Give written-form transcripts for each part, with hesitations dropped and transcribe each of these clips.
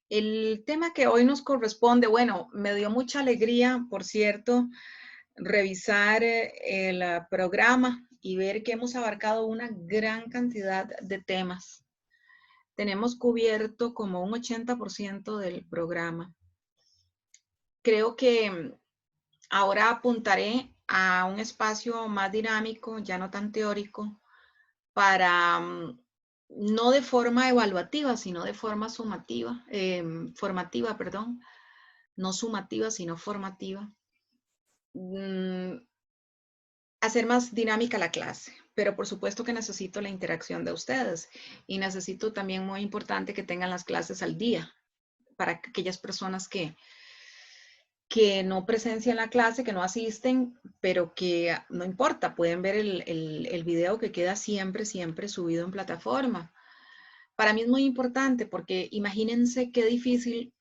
El tema que hoy nos corresponde, bueno, me dio mucha alegría, por cierto, revisar el programa y ver que hemos abarcado una gran cantidad de temas. Tenemos cubierto como un 80% del programa. Creo que ahora apuntaré a un espacio más dinámico, ya no tan teórico, para no de forma evaluativa, sino de forma formativa, perdón, no sumativa, sino formativa, hacer más dinámica la clase. Pero por supuesto que necesito la interacción de ustedes y necesito también, muy importante, que tengan las clases al día para aquellas personas que no presencian la clase, que no asisten, pero que no importa, pueden ver el video que queda siempre subido en plataforma. Para mí es muy importante porque imagínense qué difícil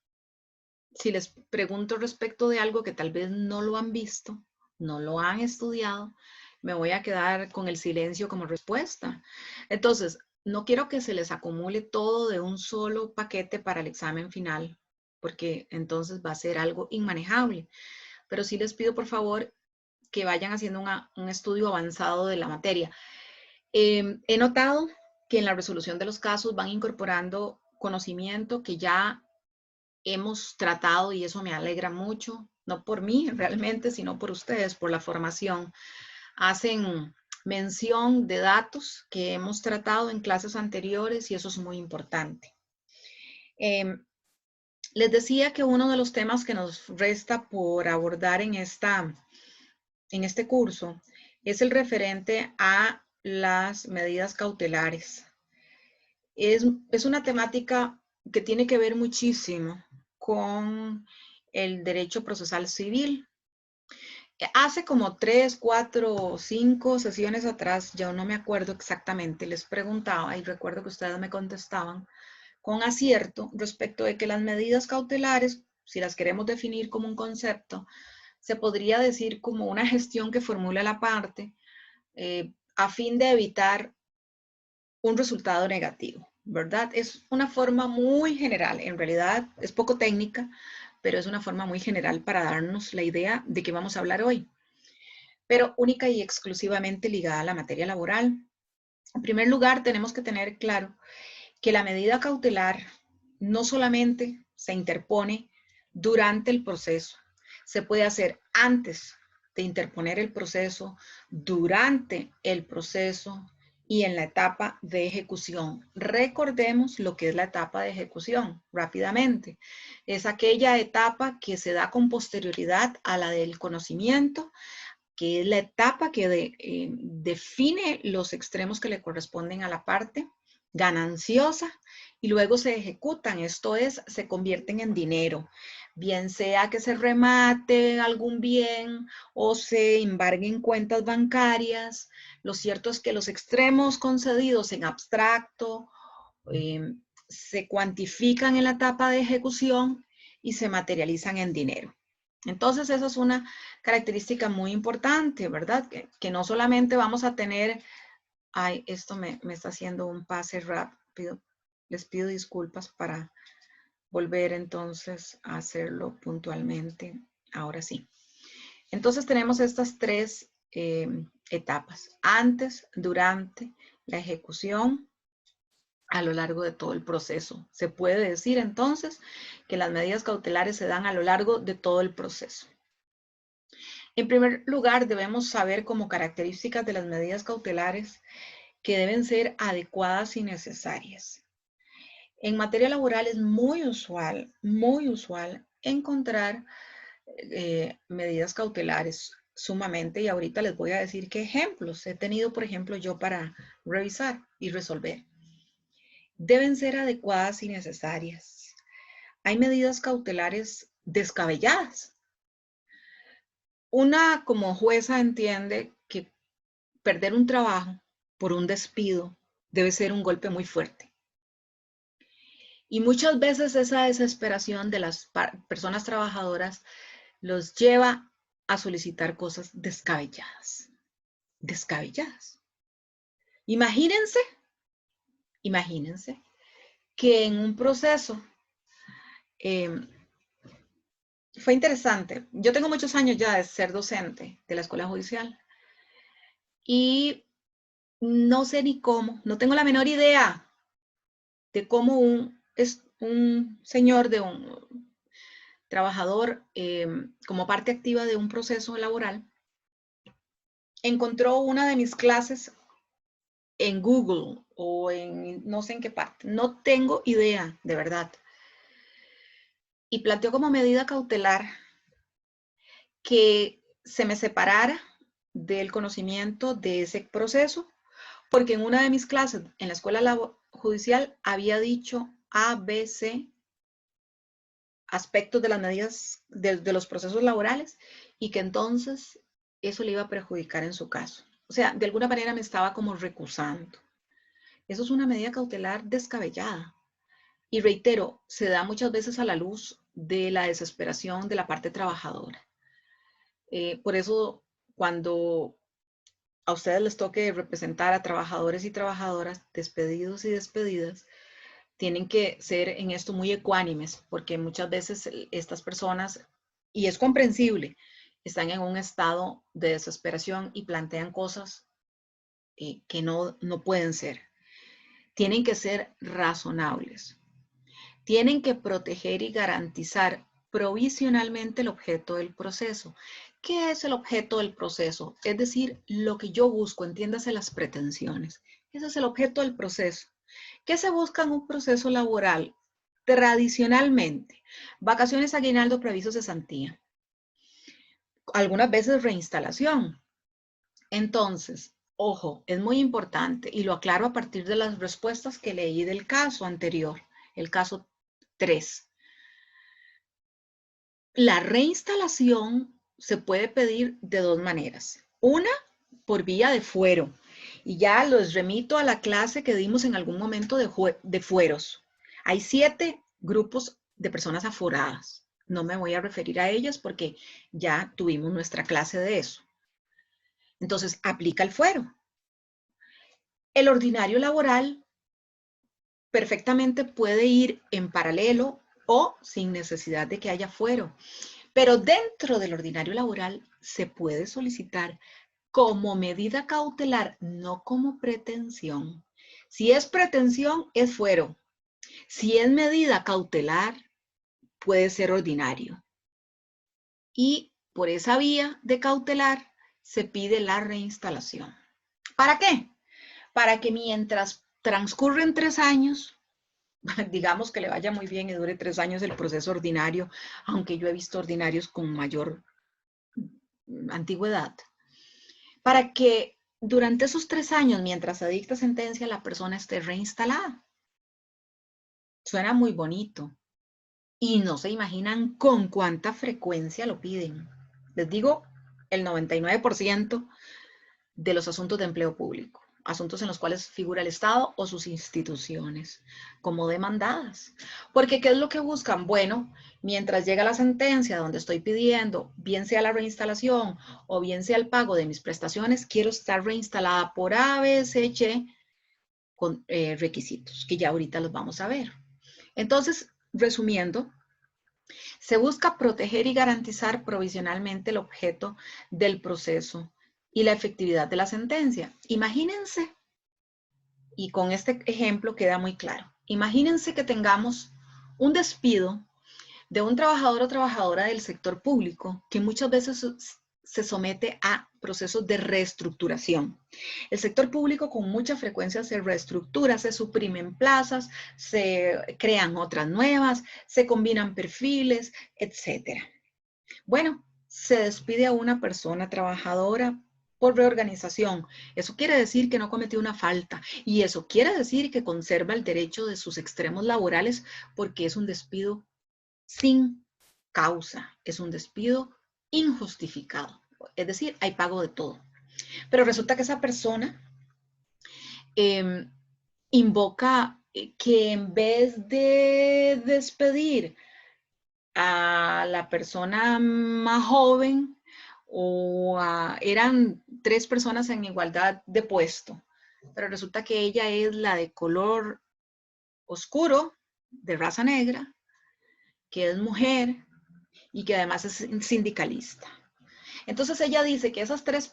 si les pregunto respecto de algo que tal vez no lo han visto, no lo han estudiado, me voy a quedar con el silencio como respuesta. Entonces, no quiero que se les acumule todo de un solo paquete para el examen final, porque entonces va a ser algo inmanejable. Pero sí les pido, por favor, que vayan haciendo un estudio avanzado de la materia. He notado que en la resolución de los casos van incorporando conocimiento que ya hemos tratado y eso me alegra mucho, no por mí realmente, sino por ustedes, por la formación. Hacen mención de datos que hemos tratado en clases anteriores y eso es muy importante. Les decía que uno de los temas que nos resta por abordar en este curso es el referente a las medidas cautelares. Es una temática que tiene que ver muchísimo con el derecho procesal civil. Hace como 3, 4, 5 sesiones atrás, yo no me acuerdo exactamente, les preguntaba y recuerdo que ustedes me contestaban con acierto respecto de que las medidas cautelares, si las queremos definir como un concepto, se podría decir como una gestión que formula la parte a fin de evitar un resultado negativo, ¿verdad? Es una forma muy general, en realidad es poco técnica, pero es una forma muy general para darnos la idea de qué vamos a hablar hoy, pero única y exclusivamente ligada a la materia laboral. En primer lugar, tenemos que tener claro que la medida cautelar no solamente se interpone durante el proceso, se puede hacer antes de interponer el proceso, durante el proceso y en la etapa de ejecución. Recordemos lo que es la etapa de ejecución rápidamente. Es aquella etapa que se da con posterioridad a la del conocimiento, que es la etapa que define los extremos que le corresponden a la parte gananciosa y luego se ejecutan, esto es, se convierten en dinero, bien sea que se remate algún bien o se embarguen cuentas bancarias. Lo cierto es que los extremos concedidos en abstracto se cuantifican en la etapa de ejecución y se materializan en dinero. Entonces, esa es una característica muy importante, ¿verdad? Que no solamente vamos a tener, ay, esto me está haciendo un pase rápido, les pido disculpas para volver entonces a hacerlo puntualmente, ahora sí. Entonces tenemos estas tres etapas, antes, durante la ejecución, a lo largo de todo el proceso. Se puede decir entonces que las medidas cautelares se dan a lo largo de todo el proceso. En primer lugar, debemos saber como características de las medidas cautelares que deben ser adecuadas y necesarias. En materia laboral es muy usual encontrar medidas cautelares sumamente, y ahorita les voy a decir qué ejemplos he tenido, por ejemplo, yo para revisar y resolver. Deben ser adecuadas y necesarias. Hay medidas cautelares descabelladas. Una como jueza entiende que perder un trabajo por un despido debe ser un golpe muy fuerte. Y muchas veces esa desesperación de las personas trabajadoras los lleva a solicitar cosas descabelladas. Descabelladas. Imagínense Imagínense que en un proceso fue interesante. Yo tengo muchos años ya de ser docente de la escuela judicial y no sé ni cómo, no tengo la menor idea de cómo un señor, de un trabajador, como parte activa de un proceso laboral, encontró una de mis clases en Google o en no sé en qué parte. No tengo idea, de verdad. Y planteó como medida cautelar que se me separara del conocimiento de ese proceso, porque en una de mis clases en la escuela judicial había dicho A, B, C aspectos de las medidas de los procesos laborales y que entonces eso le iba a perjudicar en su caso. O sea, de alguna manera me estaba como recusando. Eso es una medida cautelar descabellada. Y reitero, se da muchas veces a la luz de la desesperación de la parte trabajadora. Por eso, cuando a ustedes les toque representar a trabajadores y trabajadoras despedidos y despedidas, tienen que ser en esto muy ecuánimes, porque muchas veces estas personas, y es comprensible, están en un estado de desesperación y plantean cosas que no pueden ser. Tienen que ser razonables. Tienen que proteger y garantizar provisionalmente el objeto del proceso. ¿Qué es el objeto del proceso? Es decir, lo que yo busco, entiéndase las pretensiones. Ese es el objeto del proceso. ¿Qué se busca en un proceso laboral? Tradicionalmente, vacaciones, aguinaldo, preaviso, cesantía. Algunas veces reinstalación. Entonces, ojo, es muy importante y lo aclaro a partir de las respuestas que leí del caso anterior, el caso 3. La reinstalación se puede pedir de dos maneras. Una, por vía de fuero. Y ya los remito a la clase que dimos en algún momento de fueros. Hay 7 grupos de personas aforadas. No me voy a referir a ellas porque ya tuvimos nuestra clase de eso. Entonces, aplica el fuero. El ordinario laboral perfectamente puede ir en paralelo o sin necesidad de que haya fuero. Pero dentro del ordinario laboral se puede solicitar como medida cautelar, no como pretensión. Si es pretensión, es fuero. Si es medida cautelar, puede ser ordinario. Y por esa vía de cautelar se pide la reinstalación. ¿Para qué? Para que mientras transcurren 3 años, digamos que le vaya muy bien y dure 3 años el proceso ordinario, aunque yo he visto ordinarios con mayor antigüedad, para que durante esos 3 años, mientras se dicta sentencia, la persona esté reinstalada. Suena muy bonito y no se imaginan con cuánta frecuencia lo piden. Les digo, el 99% de los asuntos de empleo público, asuntos en los cuales figura el Estado o sus instituciones como demandadas. Porque ¿qué es lo que buscan? Bueno, mientras llega la sentencia donde estoy pidiendo, bien sea la reinstalación o bien sea el pago de mis prestaciones, quiero estar reinstalada por A, B, C, Y con requisitos, que ya ahorita los vamos a ver. Entonces, resumiendo, se busca proteger y garantizar provisionalmente el objeto del proceso y la efectividad de la sentencia. Imagínense, y con este ejemplo queda muy claro, imagínense que tengamos un despido de un trabajador o trabajadora del sector público que muchas veces se somete a procesos de reestructuración. El sector público con mucha frecuencia se reestructura, se suprimen plazas, se crean otras nuevas, se combinan perfiles, etc. Bueno, se despide a una persona trabajadora por reorganización. Eso quiere decir que no cometió una falta y eso quiere decir que conserva el derecho de sus extremos laborales porque es un despido sin causa, es un despido injustificado. Es decir, hay pago de todo. Pero resulta que esa persona invoca que en vez de despedir a la persona más joven eran 3 personas en igualdad de puesto. pero resulta que ella es la de color oscuro, de raza negra, que es mujer y que además es sindicalista. Entonces ella dice que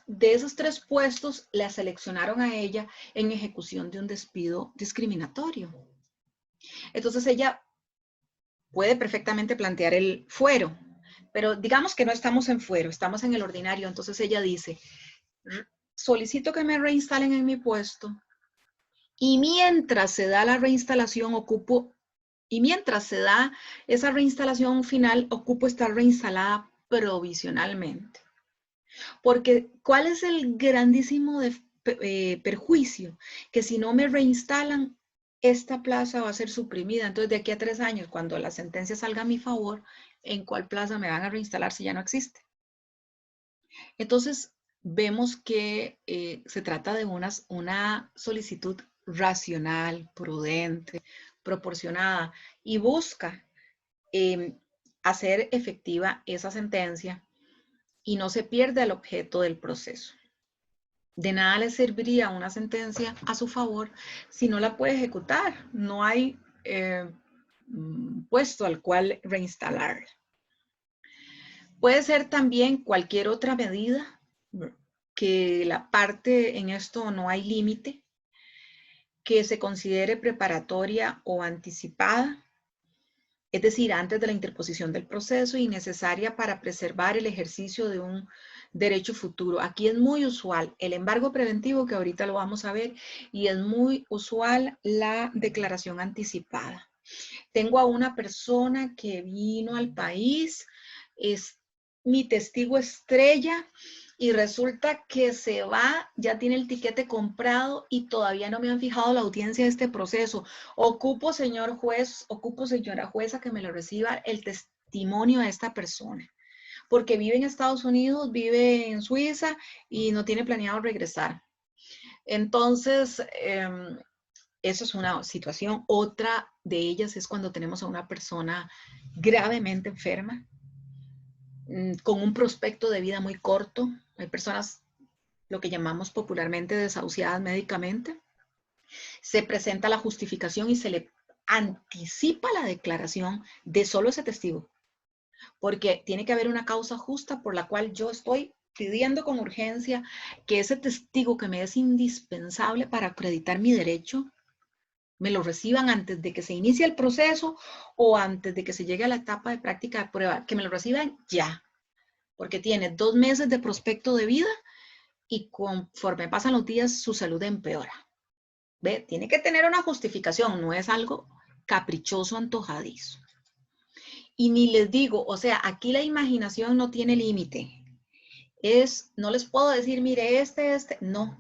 de esos tres puestos la seleccionaron a ella en ejecución de un despido discriminatorio. Entonces ella puede perfectamente plantear el fuero, pero digamos que no estamos en fuero, estamos en el ordinario. Entonces ella dice, solicito que me reinstalen en mi puesto y mientras se da la reinstalación y mientras se da esa reinstalación final, ocupo estar reinstalada provisionalmente. Porque, ¿cuál es el grandísimo perjuicio? Que si no me reinstalan, esta plaza va a ser suprimida. Entonces, de aquí a 3 años, cuando la sentencia salga a mi favor, ¿en cuál plaza me van a reinstalar si ya no existe? Entonces, vemos que se trata de una solicitud racional, prudente, proporcionada y busca hacer efectiva esa sentencia y no se pierde el objeto del proceso. De nada le serviría una sentencia a su favor si no la puede ejecutar. No hay puesto al cual reinstalar. Puede ser también cualquier otra medida que la parte en esto no hay límite, que se considere preparatoria o anticipada, es decir, antes de la interposición del proceso y necesaria para preservar el ejercicio de un derecho futuro. Aquí es muy usual el embargo preventivo, que ahorita lo vamos a ver, y es muy usual la declaración anticipada. Tengo a una persona que vino al país, es mi testigo estrella, y resulta que se va, ya tiene el tiquete comprado y todavía no me han fijado la audiencia de este proceso. Ocupo, señor juez, ocupo, señora jueza, que me lo reciba el testimonio de esta persona, porque vive en Estados Unidos, vive en Suiza y no tiene planeado regresar. Entonces, eso es una situación. Otra de ellas es cuando tenemos a una persona gravemente enferma, con un prospecto de vida muy corto. Hay personas, lo que llamamos popularmente, desahuciadas médicamente. Se presenta la justificación y se le anticipa la declaración de solo ese testigo, porque tiene que haber una causa justa por la cual yo estoy pidiendo con urgencia que ese testigo que me es indispensable para acreditar mi derecho, me lo reciban antes de que se inicie el proceso o antes de que se llegue a la etapa de práctica de prueba, que me lo reciban ya, porque tiene 2 meses de prospecto de vida y conforme pasan los días su salud empeora. ¿Ve? Tiene que tener una justificación, no es algo caprichoso, antojadizo. Y ni les digo, o sea, aquí la imaginación no tiene límite. No les puedo decir, mire, no.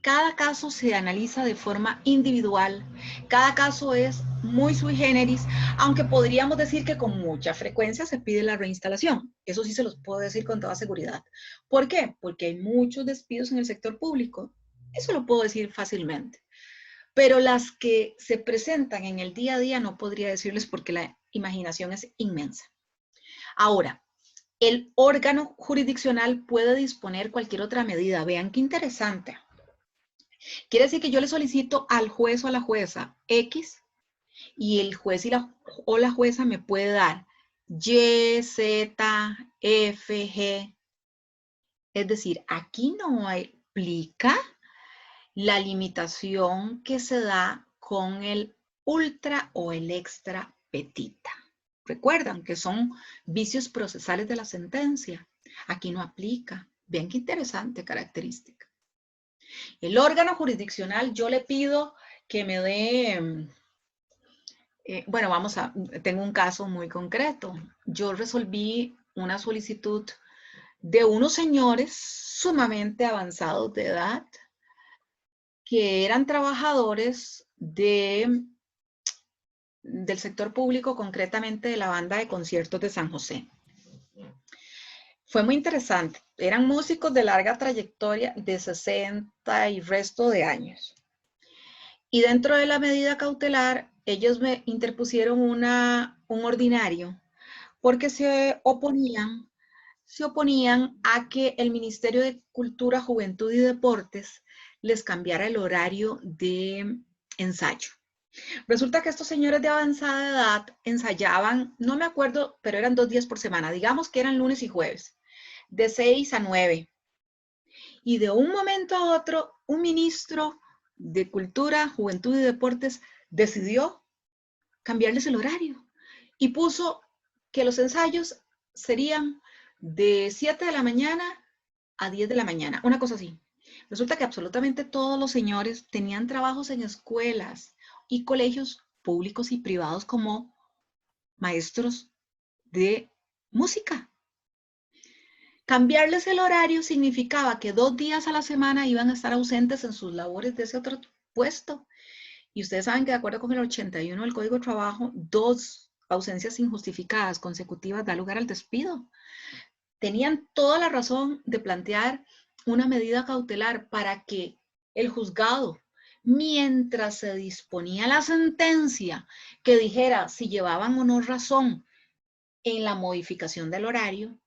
Cada caso se analiza de forma individual, cada caso es muy sui generis, aunque podríamos decir que con mucha frecuencia se pide la reinstalación. Eso sí se los puedo decir con toda seguridad. ¿Por qué? Porque hay muchos despidos en el sector público. Eso lo puedo decir fácilmente. Pero las que se presentan en el día a día no podría decirles porque la imaginación es inmensa. Ahora, el órgano jurisdiccional puede disponer cualquier otra medida. Vean qué interesante. Quiere decir que yo le solicito al juez o a la jueza X y el juez o la jueza me puede dar Y, Z, F, G. Es decir, aquí no aplica la limitación que se da con el ultra o el extra petita. Recuerdan que son vicios procesales de la sentencia. Aquí no aplica. Vean qué interesante característica. El órgano jurisdiccional, yo le pido que me dé, bueno, tengo un caso muy concreto. Yo resolví una solicitud de unos señores sumamente avanzados de edad que eran trabajadores del sector público, concretamente de la banda de conciertos de San José. Fue muy interesante. Eran músicos de larga trayectoria, de 60 y resto de años. Y dentro de la medida cautelar, ellos me interpusieron un ordinario porque se oponían a que el Ministerio de Cultura, Juventud y Deportes les cambiara el horario de ensayo. Resulta que estos señores de avanzada edad ensayaban, no me acuerdo, pero eran 2 días por semana, digamos que eran lunes y jueves, de 6 a 9. Y de un momento a otro, un ministro de Cultura, Juventud y Deportes decidió cambiarles el horario y puso que los ensayos serían de 7 de la mañana a 10 de la mañana, una cosa así. Resulta que absolutamente todos los señores tenían trabajos en escuelas y colegios públicos y privados como maestros de música. Cambiarles el horario significaba que 2 días a la semana iban a estar ausentes en sus labores de ese otro puesto. Y ustedes saben que de acuerdo con el 81 del Código de Trabajo, 2 ausencias injustificadas consecutivas da lugar al despido. Tenían toda la razón de plantear una medida cautelar para que el juzgado, mientras se disponía la sentencia, que dijera si llevaban o no razón en la modificación del horario,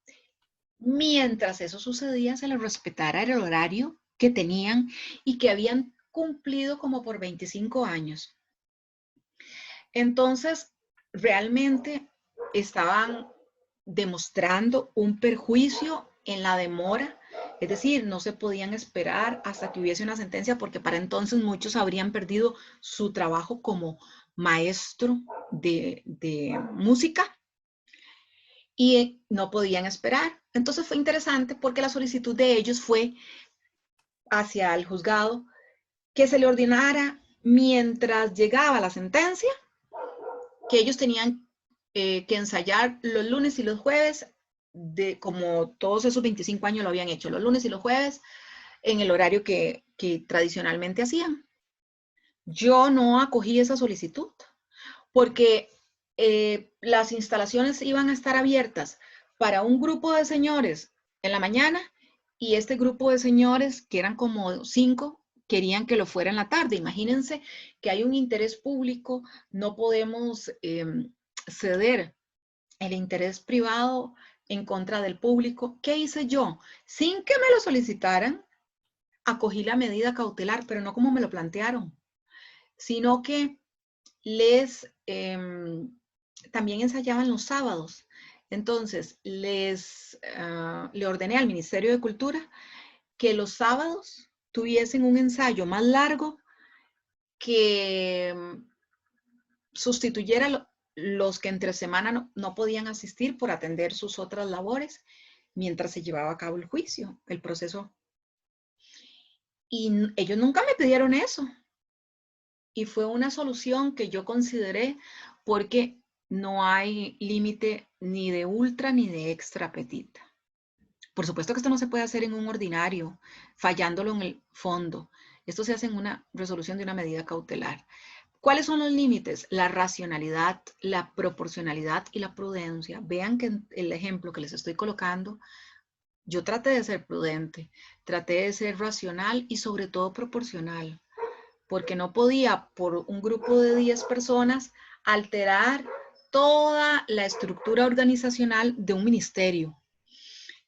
mientras eso sucedía, se les respetara el horario que tenían y que habían cumplido como por 25 años. Entonces, realmente estaban demostrando un perjuicio en la demora, es decir, no se podían esperar hasta que hubiese una sentencia porque para entonces muchos habrían perdido su trabajo como maestro de música y no podían esperar. Entonces fue interesante porque la solicitud de ellos fue hacia el juzgado que se le ordenara mientras llegaba la sentencia que ellos tenían que ensayar los lunes y los jueves, como todos esos 25 años lo habían hecho, los lunes y los jueves, en el horario que tradicionalmente hacían. Yo no acogí esa solicitud, porque las instalaciones iban a estar abiertas para un grupo de señores en la mañana, y este grupo de señores, que eran como 5, querían que lo fuera en la tarde. Imagínense que hay un interés público, no podemos ceder el interés privado en contra del público. ¿Qué hice yo? Sin que me lo solicitaran, acogí la medida cautelar, pero no como me lo plantearon, sino que les también ensayaban los sábados. Entonces, le ordené al Ministerio de Cultura que los sábados tuviesen un ensayo más largo que sustituyera los que entre semana no podían asistir por atender sus otras labores mientras se llevaba a cabo el juicio, el proceso. Y ellos nunca me pidieron eso. Y fue una solución que yo consideré porque no hay límite ni de ultra ni de extra petita. Por supuesto que esto no se puede hacer en un ordinario, fallándolo en el fondo. Esto se hace en una resolución de una medida cautelar. ¿Cuáles son los límites? La racionalidad, la proporcionalidad y la prudencia. Vean que en el ejemplo que les estoy colocando, yo traté de ser prudente, traté de ser racional y sobre todo proporcional, porque no podía, por un grupo de 10 personas, alterar toda la estructura organizacional de un ministerio.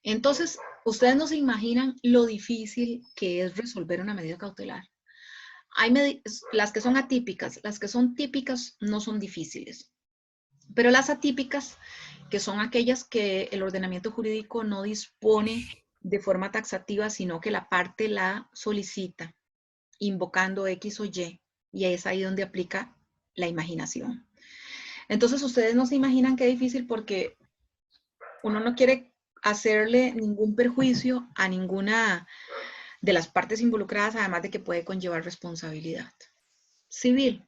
Entonces, ustedes no se imaginan lo difícil que es resolver una medida cautelar. Hay las que son atípicas, las que son típicas no son difíciles, pero las atípicas, que son aquellas que el ordenamiento jurídico no dispone de forma taxativa, sino que la parte la solicita, invocando X o Y, y es ahí donde aplica la imaginación. Entonces, ustedes no se imaginan qué difícil, porque uno no quiere hacerle ningún perjuicio a ninguna de las partes involucradas, además de que puede conllevar responsabilidad civil.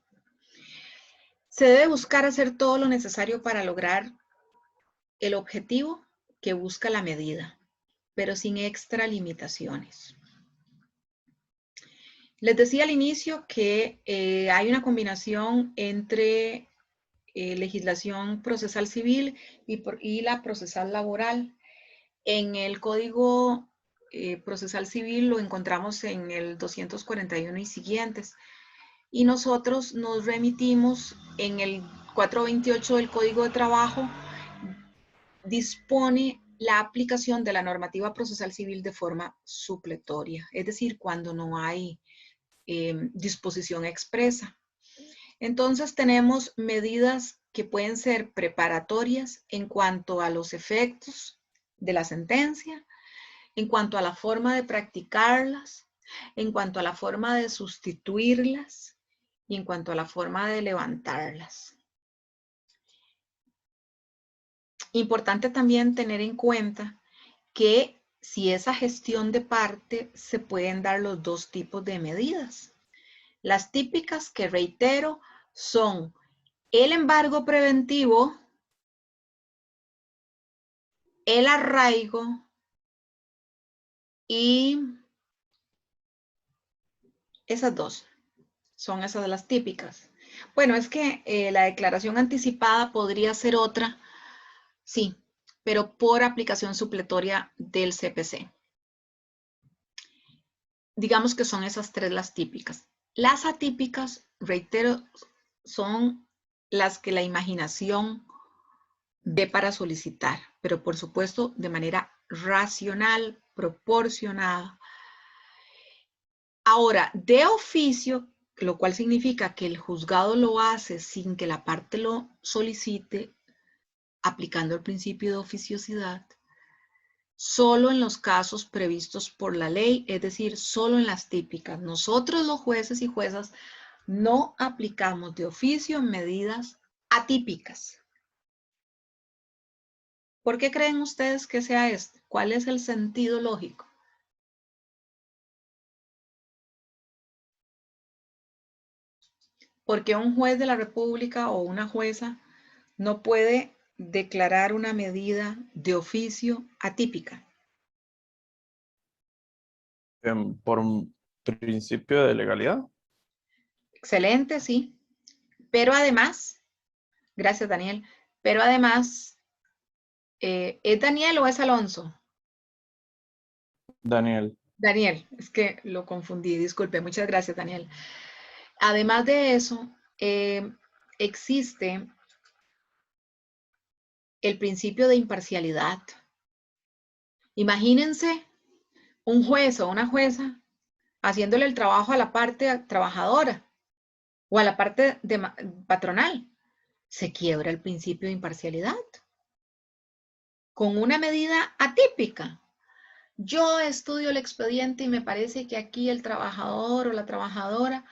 Se debe buscar hacer todo lo necesario para lograr el objetivo que busca la medida, pero sin extralimitaciones. Les decía al inicio que hay una combinación entre legislación procesal civil y la procesal laboral. En el Código Procesal Civil lo encontramos en el 241 y siguientes. Y nosotros nos remitimos en el 428 del Código de Trabajo, dispone la aplicación de la normativa procesal civil de forma supletoria, es decir, cuando no hay disposición expresa. Entonces tenemos medidas que pueden ser preparatorias en cuanto a los efectos de la sentencia, en cuanto a la forma de practicarlas, en cuanto a la forma de sustituirlas y en cuanto a la forma de levantarlas. Importante también tener en cuenta que si esa gestión de parte se pueden dar los dos tipos de medidas. Las típicas que reitero son el embargo preventivo, el arraigo y esas dos son esas las típicas. Bueno, es que la declaración anticipada podría ser otra, sí, pero por aplicación supletoria del CPC. Digamos que son esas tres las típicas. Las atípicas, reitero, son las que la imaginación ve para solicitar, pero por supuesto de manera racional, proporcionada. Ahora, de oficio, lo cual significa que el juzgado lo hace sin que la parte lo solicite, aplicando el principio de oficiosidad, solo en los casos previstos por la ley, es decir, solo en las típicas. Nosotros los jueces y juezas no aplicamos de oficio medidas atípicas. ¿Por qué creen ustedes que sea esto? ¿Cuál es el sentido lógico? Porque un juez de la República o una jueza no puede declarar una medida de oficio atípica. Por un principio de legalidad. Excelente, sí. Pero además, gracias Daniel, pero además, ¿es Daniel o es Alonso? Daniel. Daniel, es que lo confundí, disculpe, muchas gracias Daniel. Además de eso, existe el principio de imparcialidad. Imagínense un juez o una jueza haciéndole el trabajo a la parte trabajadora o a la parte patronal. Se quiebra el principio de imparcialidad con una medida atípica. Yo estudio el expediente y me parece que aquí el trabajador o la trabajadora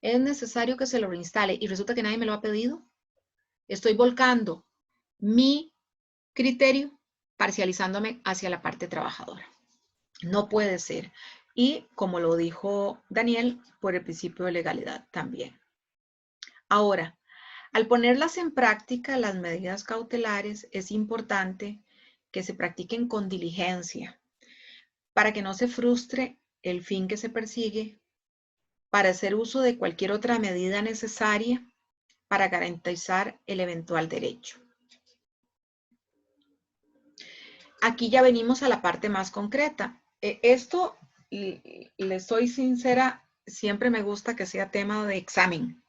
es necesario que se lo reinstale y resulta que nadie me lo ha pedido. Estoy volcando mi criterio parcializándome hacia la parte trabajadora. No puede ser. Y como lo dijo Daniel, por el principio de legalidad también. Ahora, al ponerlas en práctica, las medidas cautelares, es importante que se practiquen con diligencia para que no se frustre el fin que se persigue, para hacer uso de cualquier otra medida necesaria para garantizar el eventual derecho. Aquí ya venimos a la parte más concreta. Esto, le soy sincera, siempre me gusta que sea tema de examen,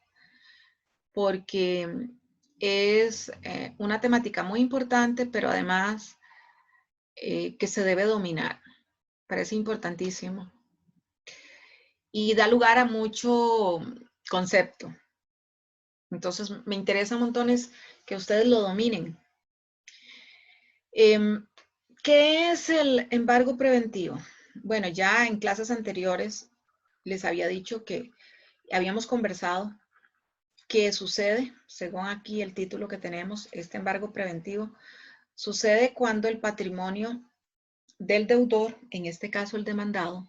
porque es una temática muy importante, pero además que se debe dominar. Parece importantísimo. Y da lugar a mucho concepto. Entonces, me interesa montones que ustedes lo dominen. ¿Qué es el embargo preventivo? Bueno, ya en clases anteriores les había dicho que habíamos conversado que sucede, según aquí el título que tenemos, este embargo preventivo, sucede cuando el patrimonio del deudor, en este caso el demandado,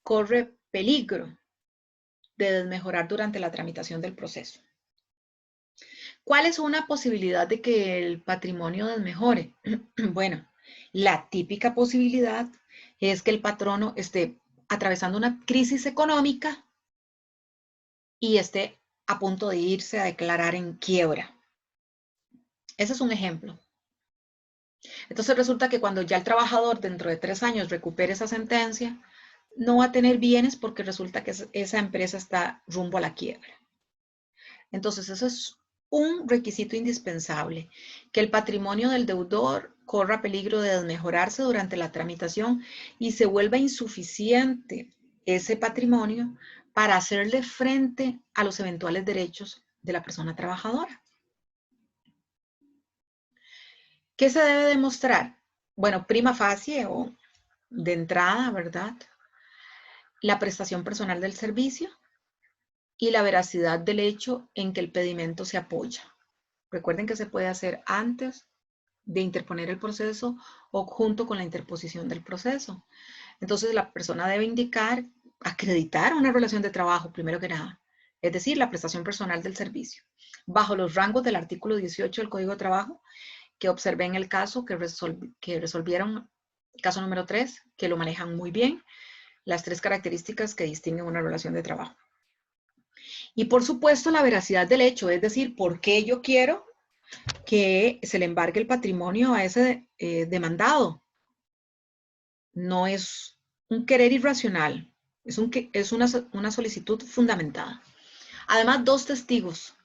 corre peligro de desmejorar durante la tramitación del proceso. ¿Cuál es una posibilidad de que el patrimonio desmejore? Bueno, la típica posibilidad es que el patrono esté atravesando una crisis económica y esté a punto de irse a declarar en quiebra. Ese es un ejemplo. Entonces resulta que cuando ya el trabajador dentro de 3 años recupere esa sentencia, no va a tener bienes porque resulta que esa empresa está rumbo a la quiebra. Entonces eso es un requisito indispensable, que el patrimonio del deudor corra peligro de desmejorarse durante la tramitación y se vuelva insuficiente ese patrimonio para hacerle frente a los eventuales derechos de la persona trabajadora. ¿Qué se debe demostrar? Bueno, prima facie o de entrada, ¿verdad? La prestación personal del servicio y la veracidad del hecho en que el pedimento se apoya. Recuerden que se puede hacer antes de interponer el proceso o junto con la interposición del proceso. Entonces, la persona debe indicar, acreditar una relación de trabajo, primero que nada, es decir, la prestación personal del servicio, bajo los rangos del artículo 18 del Código de Trabajo, que observé en el caso que resolvieron, caso número 3, que lo manejan muy bien, las 3 características que distinguen una relación de trabajo. Y por supuesto la veracidad del hecho, es decir, ¿por qué yo quiero que se le embargue el patrimonio a ese demandado? No es un querer irracional, es una solicitud fundamentada. Además, 2 testigos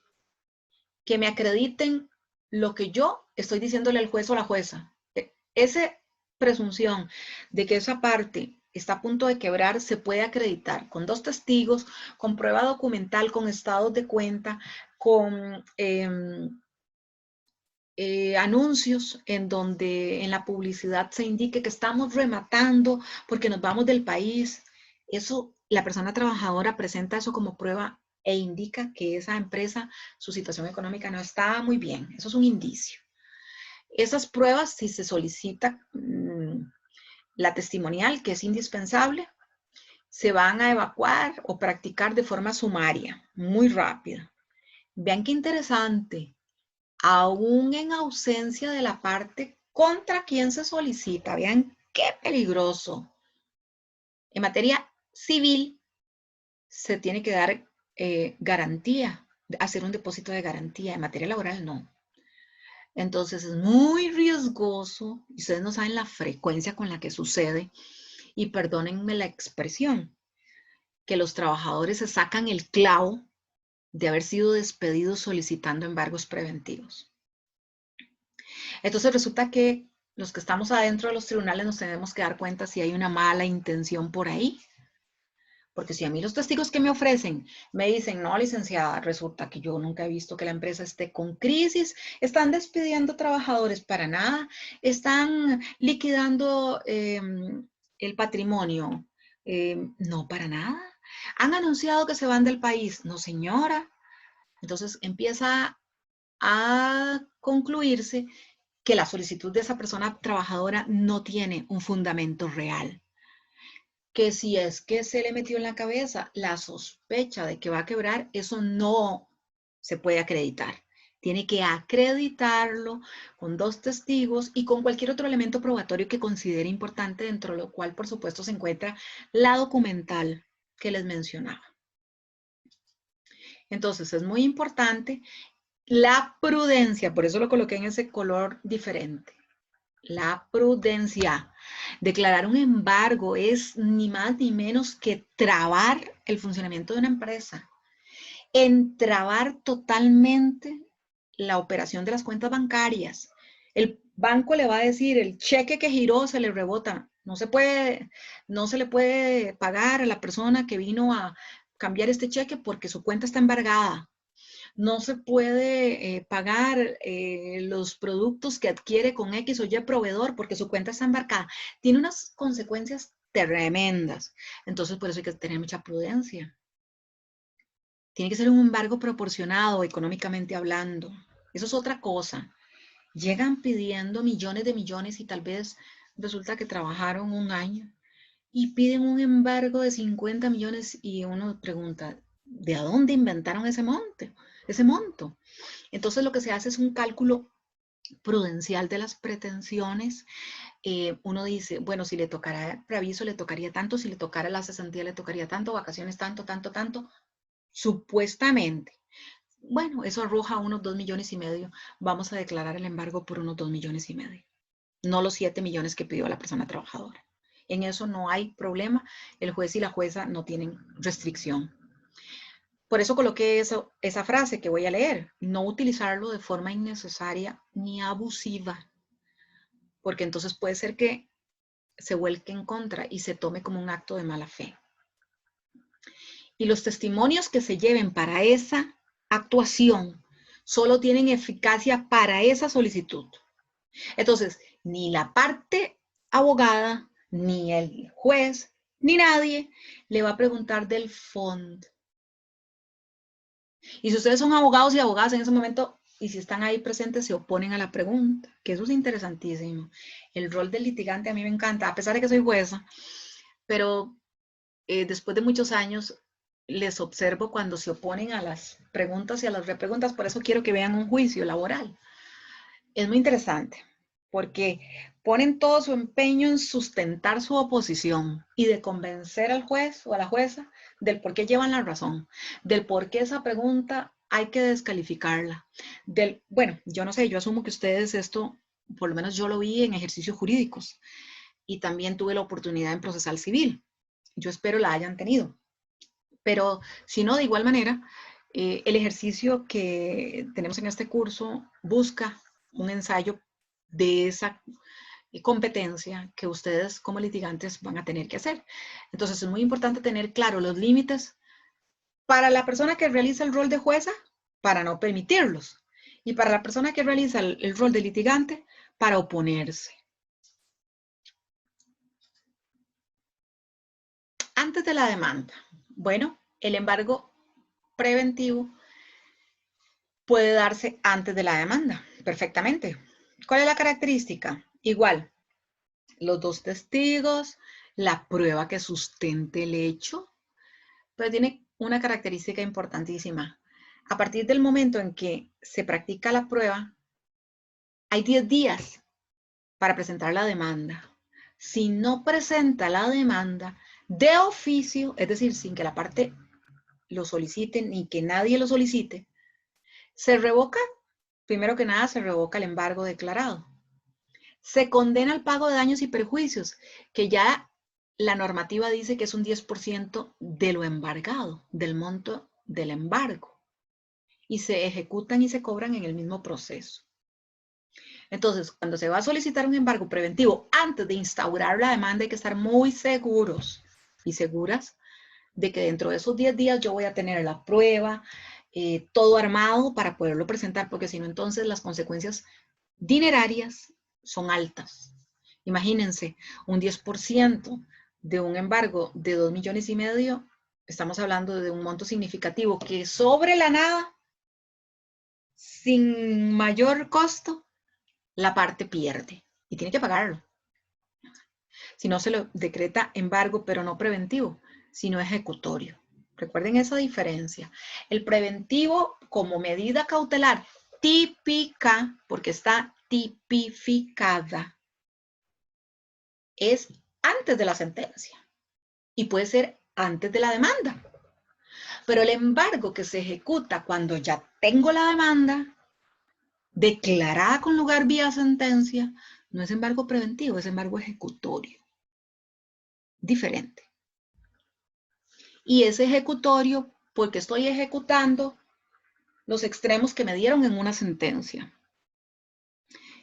que me acrediten lo que yo estoy diciéndole al juez o la jueza. Esa presunción de que esa parte está a punto de quebrar se puede acreditar con 2 testigos, con prueba documental, con estados de cuenta, con anuncios en donde en la publicidad se indique que estamos rematando porque nos vamos del país. Eso, la persona trabajadora presenta eso como prueba e indica que esa empresa, su situación económica no está muy bien. Eso es un indicio. Esas pruebas, si se solicita la testimonial, que es indispensable, se van a evacuar o practicar de forma sumaria, muy rápida. Vean qué interesante. Aún en ausencia de la parte contra quien se solicita. Vean qué peligroso. En materia civil se tiene que dar garantía, hacer un depósito de garantía. En materia laboral no. Entonces es muy riesgoso, y ustedes no saben la frecuencia con la que sucede, y perdónenme la expresión, que los trabajadores se sacan el clavo de haber sido despedidos solicitando embargos preventivos. Entonces resulta que los que estamos adentro de los tribunales nos tenemos que dar cuenta si hay una mala intención por ahí. Porque si a mí los testigos que me ofrecen me dicen, no, licenciada, resulta que yo nunca he visto que la empresa esté con crisis, están despidiendo trabajadores para nada, están liquidando el patrimonio, no para nada. Han anunciado que se van del país, no señora. Entonces empieza a concluirse que la solicitud de esa persona trabajadora no tiene un fundamento real. Que si es que se le metió en la cabeza la sospecha de que va a quebrar, eso no se puede acreditar. Tiene que acreditarlo con 2 testigos y con cualquier otro elemento probatorio que considere importante, dentro de lo cual, por supuesto, se encuentra la documental que les mencionaba. Entonces, es muy importante la prudencia, por eso lo coloqué en ese color diferente. La prudencia. Declarar un embargo es ni más ni menos que trabar el funcionamiento de una empresa. Entrabar totalmente la operación de las cuentas bancarias. El banco le va a decir, el cheque que giró se le rebota. No se le puede pagar a la persona que vino a cambiar este cheque porque su cuenta está embargada. No se puede pagar los productos que adquiere con X o Y proveedor porque su cuenta está embarcada. Tiene unas consecuencias tremendas. Entonces, por eso hay que tener mucha prudencia. Tiene que ser un embargo proporcionado económicamente hablando. Eso es otra cosa. Llegan pidiendo millones de millones y tal vez resulta que trabajaron un año y piden un embargo de 50 millones y uno pregunta, ¿de dónde inventaron ese monto? Entonces lo que se hace es un cálculo prudencial de las pretensiones. Uno dice, bueno, si le tocara preaviso le tocaría tanto, si le tocara la cesantía le tocaría tanto, vacaciones tanto, supuestamente. Bueno, eso arroja unos 2,5 millones. Vamos a declarar el embargo por unos 2,5 millones. No los 7 millones que pidió la persona trabajadora. En eso no hay problema. El juez y la jueza no tienen restricción. Por eso coloqué esa frase que voy a leer. No utilizarlo de forma innecesaria ni abusiva. Porque entonces puede ser que se vuelque en contra y se tome como un acto de mala fe. Y los testimonios que se lleven para esa actuación solo tienen eficacia para esa solicitud. Entonces, ni la parte abogada, ni el juez, ni nadie le va a preguntar del fondo. Y si ustedes son abogados y abogadas en ese momento, y si están ahí presentes, se oponen a la pregunta, que eso es interesantísimo. El rol del litigante a mí me encanta, a pesar de que soy jueza, pero después de muchos años les observo cuando se oponen a las preguntas y a las repreguntas, por eso quiero que vean un juicio laboral. Es muy interesante, porque ponen todo su empeño en sustentar su oposición y de convencer al juez o a la jueza del por qué llevan la razón, del por qué esa pregunta hay que descalificarla. Bueno, yo no sé, yo asumo que ustedes esto, por lo menos yo lo vi en ejercicios jurídicos y también tuve la oportunidad en procesal civil. Yo espero la hayan tenido. Pero si no, de igual manera, el ejercicio que tenemos en este curso busca un ensayo de esa competencia que ustedes como litigantes van a tener que hacer. Entonces es muy importante tener claro los límites para la persona que realiza el rol de jueza, para no permitirlos, y para la persona que realiza el rol de litigante, para oponerse. Antes de la demanda, bueno, el embargo preventivo puede darse antes de la demanda, perfectamente. ¿Cuál es la característica? Igual, los dos testigos, la prueba que sustente el hecho, pero tiene una característica importantísima. A partir del momento en que se practica la prueba, hay 10 días para presentar la demanda. Si no presenta la demanda de oficio, es decir, sin que la parte lo solicite ni que nadie lo solicite, se revoca, primero que nada, se revoca el embargo declarado. Se condena al pago de daños y perjuicios, que ya la normativa dice que es un 10% de lo embargado, del monto del embargo. Y se ejecutan y se cobran en el mismo proceso. Entonces, cuando se va a solicitar un embargo preventivo, antes de instaurar la demanda, hay que estar muy seguros y seguras de que dentro de esos 10 días yo voy a tener la prueba, todo armado para poderlo presentar, porque si no, entonces las consecuencias dinerarias son altas. Imagínense, un 10% de un embargo de 2,5 millones, estamos hablando de un monto significativo que sobre la nada, sin mayor costo, la parte pierde y tiene que pagarlo. Si no, se lo decreta embargo, pero no preventivo, sino ejecutorio. Recuerden esa diferencia. El preventivo como medida cautelar típica, porque está tipificada, es antes de la sentencia y puede ser antes de la demanda. Pero el embargo que se ejecuta cuando ya tengo la demanda declarada con lugar vía sentencia, no es embargo preventivo, es embargo ejecutorio. Diferente. Y es ejecutorio porque estoy ejecutando los extremos que me dieron en una sentencia.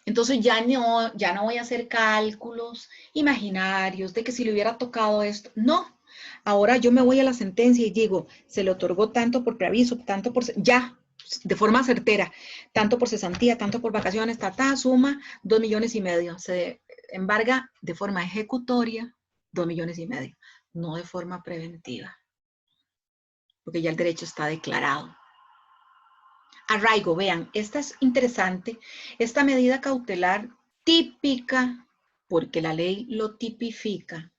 Entonces ya no voy a hacer cálculos imaginarios de que si le hubiera tocado esto. No, ahora yo me voy a la sentencia y digo, se le otorgó tanto por preaviso, tanto por... Ya, de forma certera, tanto por cesantía, tanto por vacaciones, suma 2,5 millones. Se embarga de forma ejecutoria 2,5 millones, no de forma preventiva, porque ya el derecho está declarado. Arraigo, vean, esta es interesante, esta medida cautelar típica, porque la ley lo tipifica.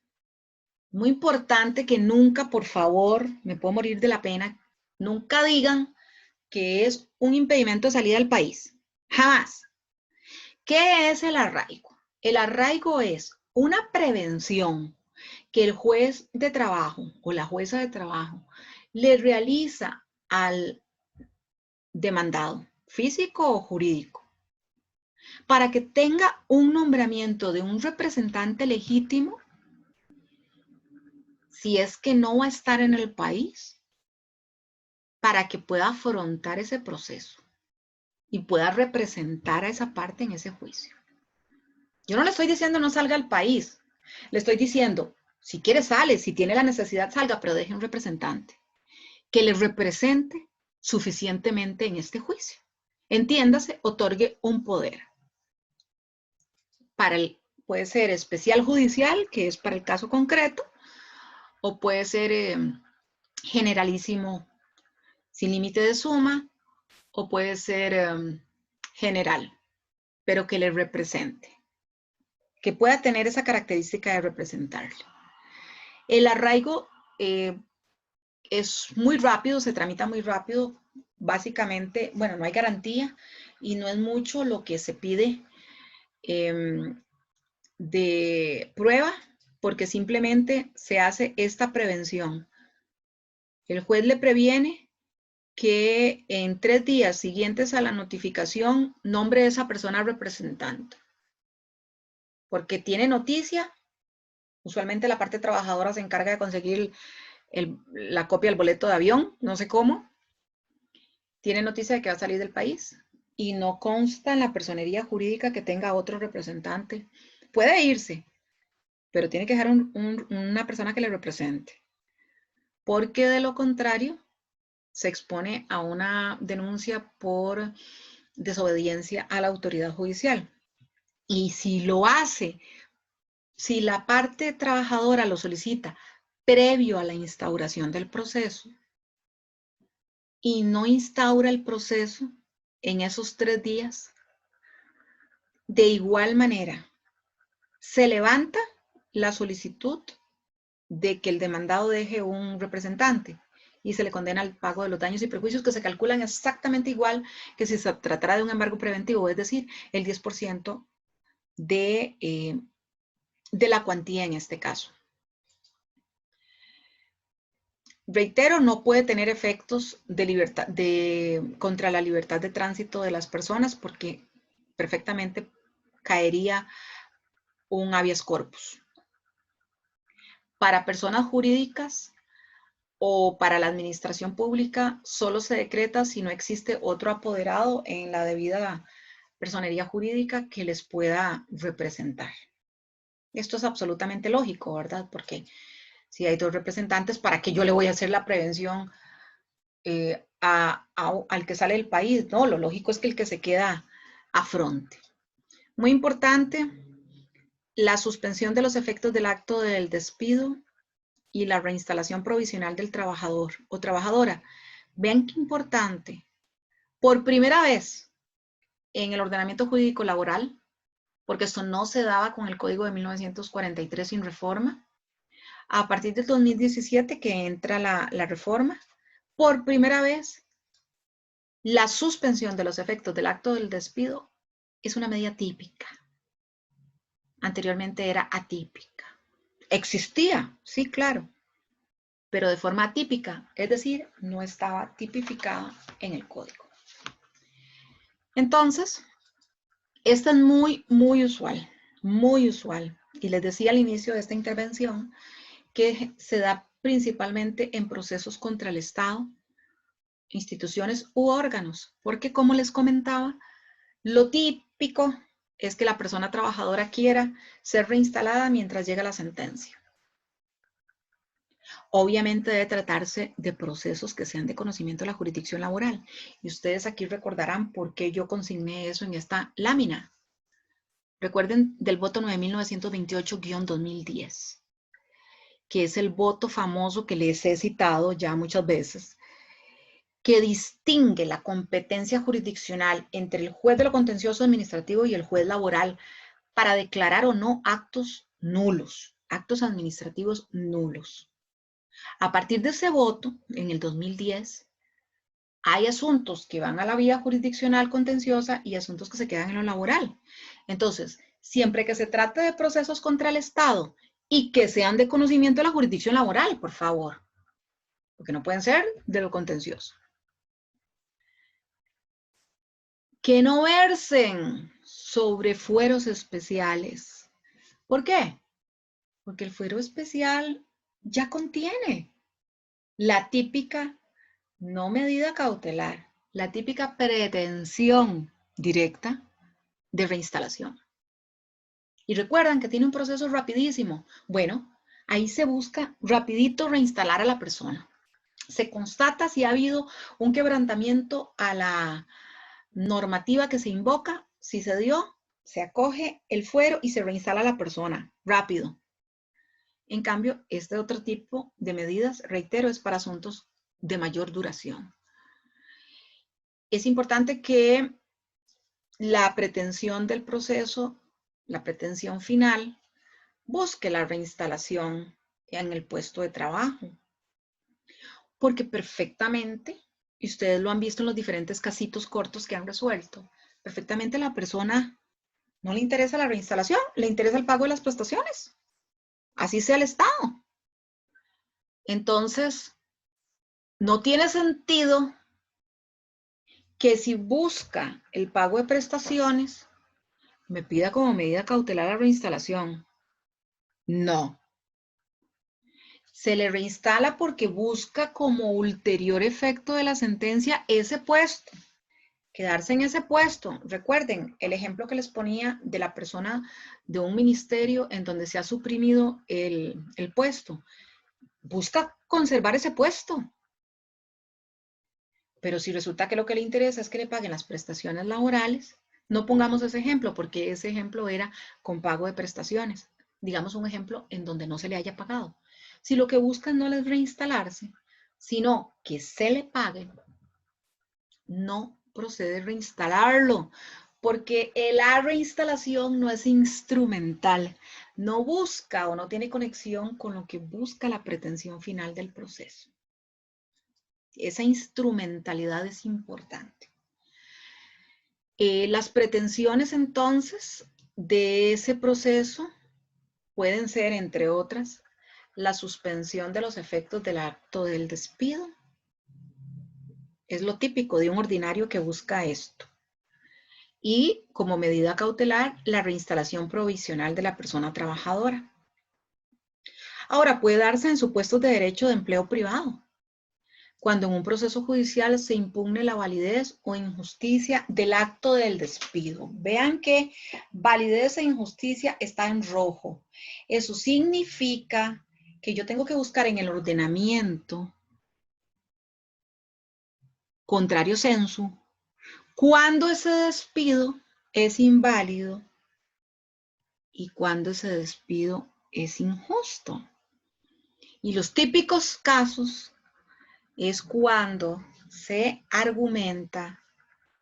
Muy importante que nunca, por favor, me puedo morir de la pena, nunca digan que es un impedimento de salida del país. Jamás. ¿Qué es el arraigo? El arraigo es una prevención que el juez de trabajo o la jueza de trabajo le realiza al demandado, físico o jurídico, para que tenga un nombramiento de un representante legítimo si es que no va a estar en el país, para que pueda afrontar ese proceso y pueda representar a esa parte en ese juicio. Yo no le estoy diciendo no salga al país, le estoy diciendo, si quiere sale, si tiene la necesidad salga, pero deje un representante. que le represente suficientemente en este juicio. Entiéndase, otorgue un poder. Puede ser especial judicial, que es para el caso concreto, o puede ser generalísimo sin límite de suma, o puede ser general, pero que le represente, que pueda tener esa característica de representarle. El arraigo es muy rápido, se tramita muy rápido. Básicamente, bueno, no hay garantía y no es mucho lo que se pide de prueba, porque simplemente se hace esta prevención. El juez le previene que en 3 días siguientes a la notificación nombre a esa persona representante. Porque tiene noticia, usualmente la parte trabajadora se encarga de conseguir la copia del boleto de avión, no sé cómo. Tiene noticia de que va a salir del país y no consta en la personería jurídica que tenga otro representante. Puede irse, pero tiene que dejar una persona que le represente. Porque de lo contrario, se expone a una denuncia por desobediencia a la autoridad judicial. Y si lo hace, si la parte trabajadora lo solicita previo a la instauración del proceso y no instaura el proceso en esos 3 días, de igual manera, se levanta la solicitud de que el demandado deje un representante y se le condena al pago de los daños y perjuicios que se calculan exactamente igual que si se tratara de un embargo preventivo, es decir, el 10% de la cuantía en este caso. Reitero, no puede tener efectos contra la libertad de tránsito de las personas porque perfectamente caería un habeas corpus. Para personas jurídicas o para la administración pública solo se decreta si no existe otro apoderado en la debida personería jurídica que les pueda representar. Esto es absolutamente lógico, ¿verdad? Porque si hay 2 representantes, ¿para qué yo le voy a hacer la prevención al que sale del país? No, lo lógico es que el que se queda afronte. Muy importante, la suspensión de los efectos del acto del despido y la reinstalación provisional del trabajador o trabajadora. Vean qué importante. Por primera vez en el ordenamiento jurídico laboral, porque esto no se daba con el Código de 1943 sin reforma, a partir del 2017 que entra la reforma, por primera vez la suspensión de los efectos del acto del despido es una medida típica. Anteriormente era atípica. Existía, sí, claro, pero de forma atípica, es decir, no estaba tipificada en el código. Entonces, esta es muy, muy usual, muy usual. Y les decía al inicio de esta intervención que se da principalmente en procesos contra el Estado, instituciones u órganos, porque como les comentaba, lo típico es que la persona trabajadora quiera ser reinstalada mientras llega la sentencia. Obviamente debe tratarse de procesos que sean de conocimiento de la jurisdicción laboral. Y ustedes aquí recordarán por qué yo consigné eso en esta lámina. Recuerden del voto 9928-2010, que es el voto famoso que les he citado ya muchas veces, que distingue la competencia jurisdiccional entre el juez de lo contencioso administrativo y el juez laboral para declarar o no actos nulos, actos administrativos nulos. A partir de ese voto, en el 2010, hay asuntos que van a la vía jurisdiccional contenciosa y asuntos que se quedan en lo laboral. Entonces, siempre que se trate de procesos contra el Estado y que sean de conocimiento de la jurisdicción laboral, por favor, porque no pueden ser de lo contencioso. Que no versen sobre fueros especiales. ¿Por qué? Porque el fuero especial ya contiene la típica no medida cautelar, la típica pretensión directa de reinstalación. Y recuerdan que tiene un proceso rapidísimo. Bueno, ahí se busca rapidito reinstalar a la persona. se constata si ha habido un quebrantamiento a la normativa que se invoca. Si se dio, se acoge el fuero y se reinstala a la persona rápido. En cambio, este otro tipo de medidas, reitero, es para asuntos de mayor duración. Es importante que la pretensión del proceso, la pretensión final, busque la reinstalación en el puesto de trabajo. Porque perfectamente, y ustedes lo han visto en los diferentes casitos cortos que han resuelto, perfectamente la persona no le interesa la reinstalación, le interesa el pago de las prestaciones. Así sea el Estado. Entonces, no tiene sentido que si busca el pago de prestaciones, me pida como medida cautelar la reinstalación. No. Se le reinstala porque busca como ulterior efecto de la sentencia ese puesto, quedarse en ese puesto. Recuerden el ejemplo que les ponía de la persona de un ministerio en donde se ha suprimido el puesto. Busca conservar ese puesto. Pero si resulta que lo que le interesa es que le paguen las prestaciones laborales, no pongamos ese ejemplo porque ese ejemplo era con pago de prestaciones. Digamos un ejemplo en donde no se le haya pagado. Si lo que busca no es reinstalarse, sino que se le pague, no procede reinstalarlo, porque la reinstalación no es instrumental, no busca o no tiene conexión con lo que busca la pretensión final del proceso. Esa instrumentalidad es importante. Las pretensiones entonces de ese proceso pueden ser, entre otras, la suspensión de los efectos del acto del despido. Es lo típico de un ordinario que busca esto. Y como medida cautelar, la reinstalación provisional de la persona trabajadora. Ahora, puede darse en supuestos de derecho de empleo privado, cuando en un proceso judicial se impugne la validez o injusticia del acto del despido. Vean que validez e injusticia está en rojo. Eso significa que yo tengo que buscar en el ordenamiento contrario sensu cuándo ese despido es inválido y cuándo ese despido es injusto. Y los típicos casos es cuando se argumenta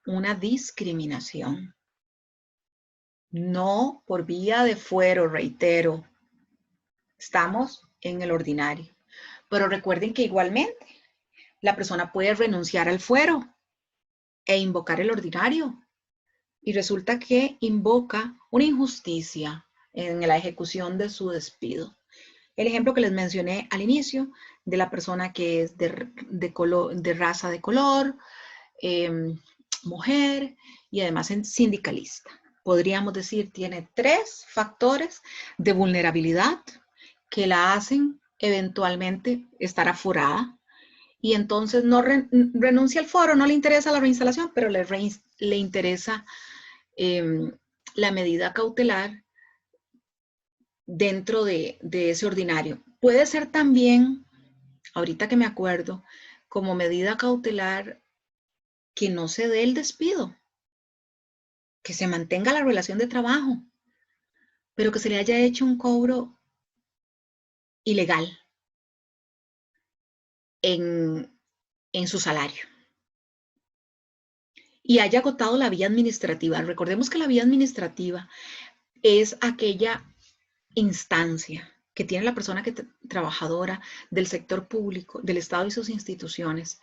una discriminación. No por vía de fuero, reitero. Estamos en el ordinario. Pero recuerden que igualmente la persona puede renunciar al fuero e invocar el ordinario. Y resulta que invoca una injusticia en la ejecución de su despido. El ejemplo que les mencioné al inicio de la persona que es de raza de color, mujer y además sindicalista. Podríamos decir, tiene 3 factores de vulnerabilidad que la hacen eventualmente estar aforada y entonces no renuncia al foro, no le interesa la reinstalación, pero le interesa la medida cautelar dentro de ese ordinario. Puede ser también, ahorita que me acuerdo, como medida cautelar que no se dé el despido, que se mantenga la relación de trabajo, pero que se le haya hecho un cobro ilegal en su salario y haya agotado la vía administrativa. Recordemos que la vía administrativa es aquella instancia que tiene la persona trabajadora del sector público, del Estado y sus instituciones,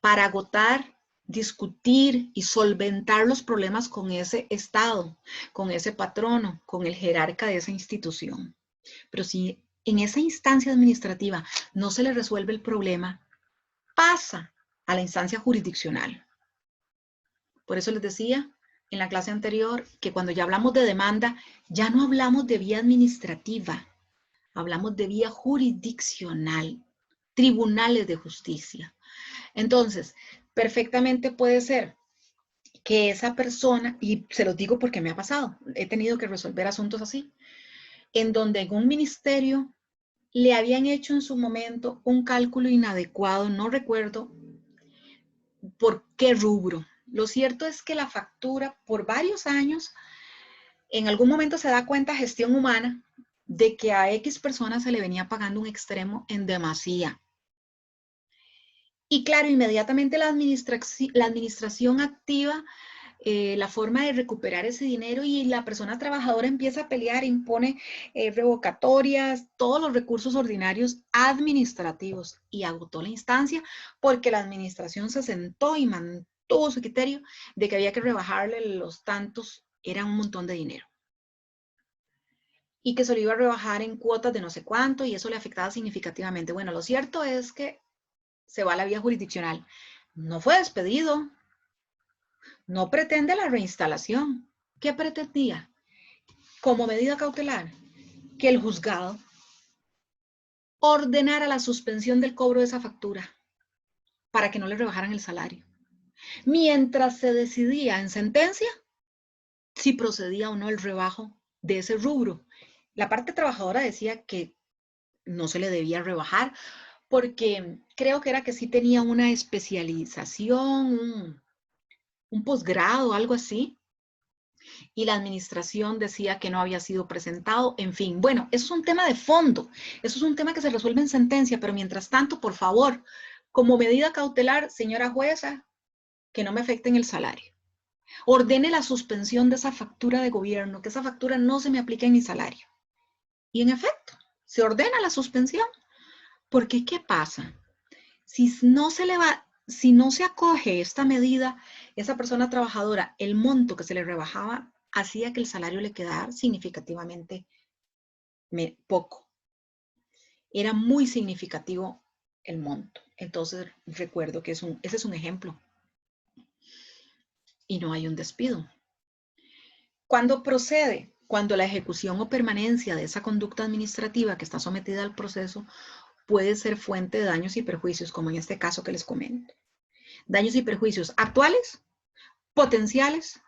para agotar, discutir y solventar los problemas con ese Estado, con ese patrono, con el jerarca de esa institución. Pero si en esa instancia administrativa no se le resuelve el problema, pasa a la instancia jurisdiccional. Por eso les decía en la clase anterior que cuando ya hablamos de demanda, ya no hablamos de vía administrativa, hablamos de vía jurisdiccional, tribunales de justicia. Entonces, perfectamente puede ser que esa persona, y se los digo porque me ha pasado, he tenido que resolver asuntos así, en donde en un ministerio le habían hecho en su momento un cálculo inadecuado, no recuerdo por qué rubro. Lo cierto es que la factura por varios años, en algún momento se da cuenta gestión humana de que a X personas se le venía pagando un extremo en demasía. Y claro, inmediatamente la administración activa la forma de recuperar ese dinero y la persona trabajadora empieza a pelear, impone revocatorias, todos los recursos ordinarios administrativos y agotó la instancia porque la administración se sentó y mantuvo su criterio de que había que rebajarle los tantos, era un montón de dinero. Y que se lo iba a rebajar en cuotas de no sé cuánto y eso le afectaba significativamente. Bueno, lo cierto es que se va a la vía jurisdiccional. No fue despedido, no pretende la reinstalación. ¿Qué pretendía? Como medida cautelar, que el juzgado ordenara la suspensión del cobro de esa factura para que no le rebajaran el salario. Mientras se decidía en sentencia si procedía o no el rebajo de ese rubro. La parte trabajadora decía que no se le debía rebajar porque creo que era que sí tenía una especialización, un posgrado, algo así, y la administración decía que no había sido presentado, en fin. Bueno, eso es un tema de fondo, eso es un tema que se resuelve en sentencia, pero mientras tanto, por favor, como medida cautelar, señora jueza, que no me afecten el salario. Ordene la suspensión de esa factura de gobierno, que esa factura no se me aplique en mi salario. Y en efecto, se ordena la suspensión, porque ¿qué pasa? Si no se acoge esta medida, esa persona trabajadora, el monto que se le rebajaba hacía que el salario le quedara significativamente poco. Era muy significativo el monto. Entonces recuerdo que ese es un ejemplo. Y no hay un despido. ¿Cuándo procede? Cuando la ejecución o permanencia de esa conducta administrativa que está sometida al proceso puede ser fuente de daños y perjuicios, como en este caso que les comento. Daños y perjuicios actuales, potenciales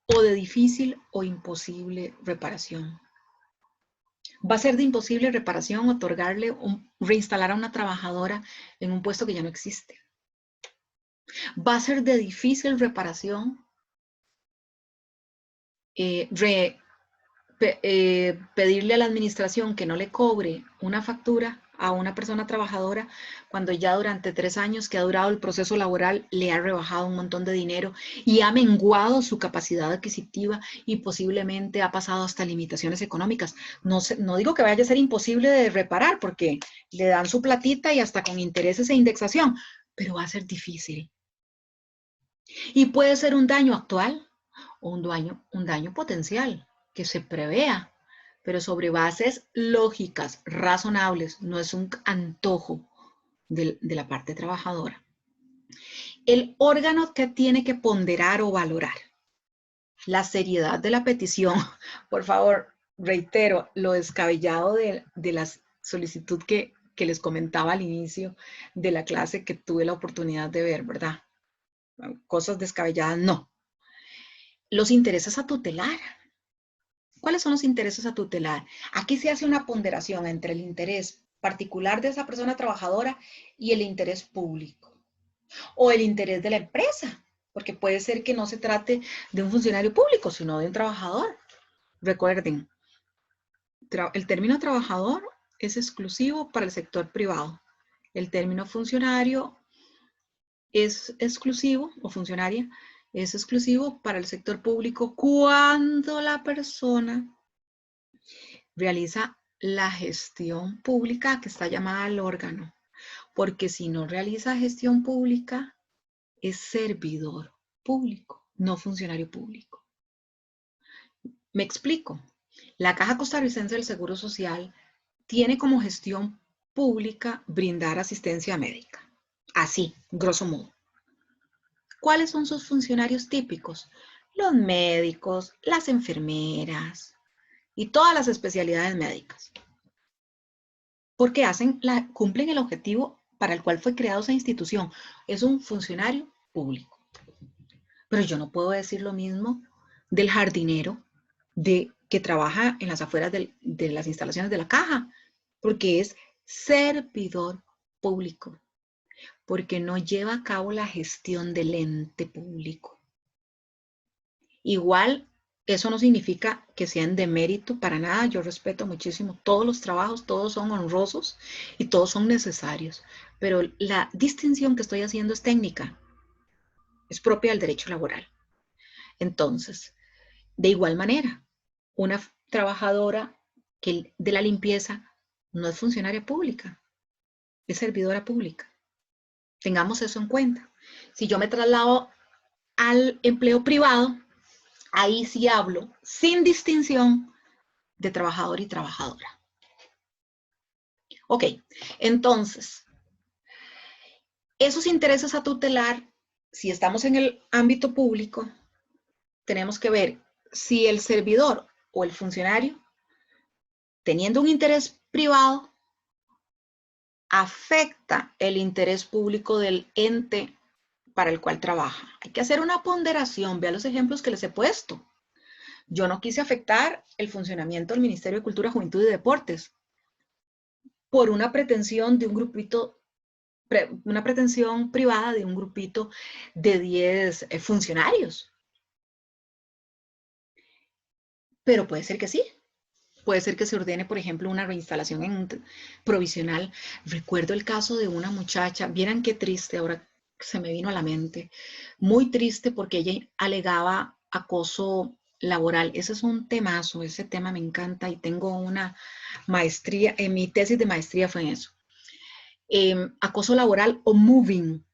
o de difícil o imposible reparación. Va a ser de imposible reparación reinstalar a una trabajadora en un puesto que ya no existe. Va a ser de difícil reparación pedirle a la administración que no le cobre una factura a una persona trabajadora cuando ya durante 3 años que ha durado el proceso laboral le ha rebajado un montón de dinero y ha menguado su capacidad adquisitiva y posiblemente ha pasado hasta limitaciones económicas. No digo que vaya a ser imposible de reparar porque le dan su platita y hasta con intereses e indexación, pero va a ser difícil. Y puede ser un daño actual o un daño potencial que se prevea, pero sobre bases lógicas, razonables, no es un antojo de la parte trabajadora. El órgano que tiene que ponderar o valorar la seriedad de la petición, por favor, reitero, lo descabellado de la solicitud que les comentaba al inicio de la clase que tuve la oportunidad de ver, ¿verdad? Cosas descabelladas, no. Los intereses a tutelar. ¿Cuáles son los intereses a tutelar? Aquí se hace una ponderación entre el interés particular de esa persona trabajadora y el interés público o el interés de la empresa, porque puede ser que no se trate de un funcionario público, sino de un trabajador. Recuerden, el término trabajador es exclusivo para el sector privado. El término funcionario es exclusivo, o funcionaria, es exclusivo para el sector público cuando la persona realiza la gestión pública que está llamada al órgano, porque si no realiza gestión pública, es servidor público, no funcionario público. Me explico. La Caja Costarricense del Seguro Social tiene como gestión pública brindar asistencia médica. Así, grosso modo. ¿Cuáles son sus funcionarios típicos? Los médicos, las enfermeras y todas las especialidades médicas. Porque cumplen el objetivo para el cual fue creada esa institución. Es un funcionario público. Pero yo no puedo decir lo mismo del jardinero que trabaja en las afueras de las instalaciones de la caja. porque es servidor público, porque no lleva a cabo la gestión del ente público. Igual, eso no significa que sean de mérito para nada. Yo respeto muchísimo todos los trabajos, todos son honrosos y todos son necesarios. Pero la distinción que estoy haciendo es técnica, es propia del derecho laboral. Entonces, de igual manera, una trabajadora de la limpieza no es funcionaria pública, es servidora pública. Tengamos eso en cuenta. Si yo me traslado al empleo privado, ahí sí hablo sin distinción de trabajador y trabajadora. Ok, entonces, esos intereses a tutelar, si estamos en el ámbito público, tenemos que ver si el servidor o el funcionario, teniendo un interés privado, afecta el interés público del ente para el cual trabaja. Hay que hacer una ponderación. Vea los ejemplos que les he puesto. Yo no quise afectar el funcionamiento del Ministerio de Cultura, Juventud y Deportes por una pretensión de un grupito, una pretensión privada de un grupito de 10 funcionarios. Pero puede ser que sí. Puede ser que se ordene, por ejemplo, una reinstalación en provisional. Recuerdo el caso de una muchacha, vieran qué triste, ahora se me vino a la mente, muy triste porque ella alegaba acoso laboral. Ese es un temazo, ese tema me encanta y tengo una maestría, mi tesis de maestría fue en eso. Acoso laboral o moving,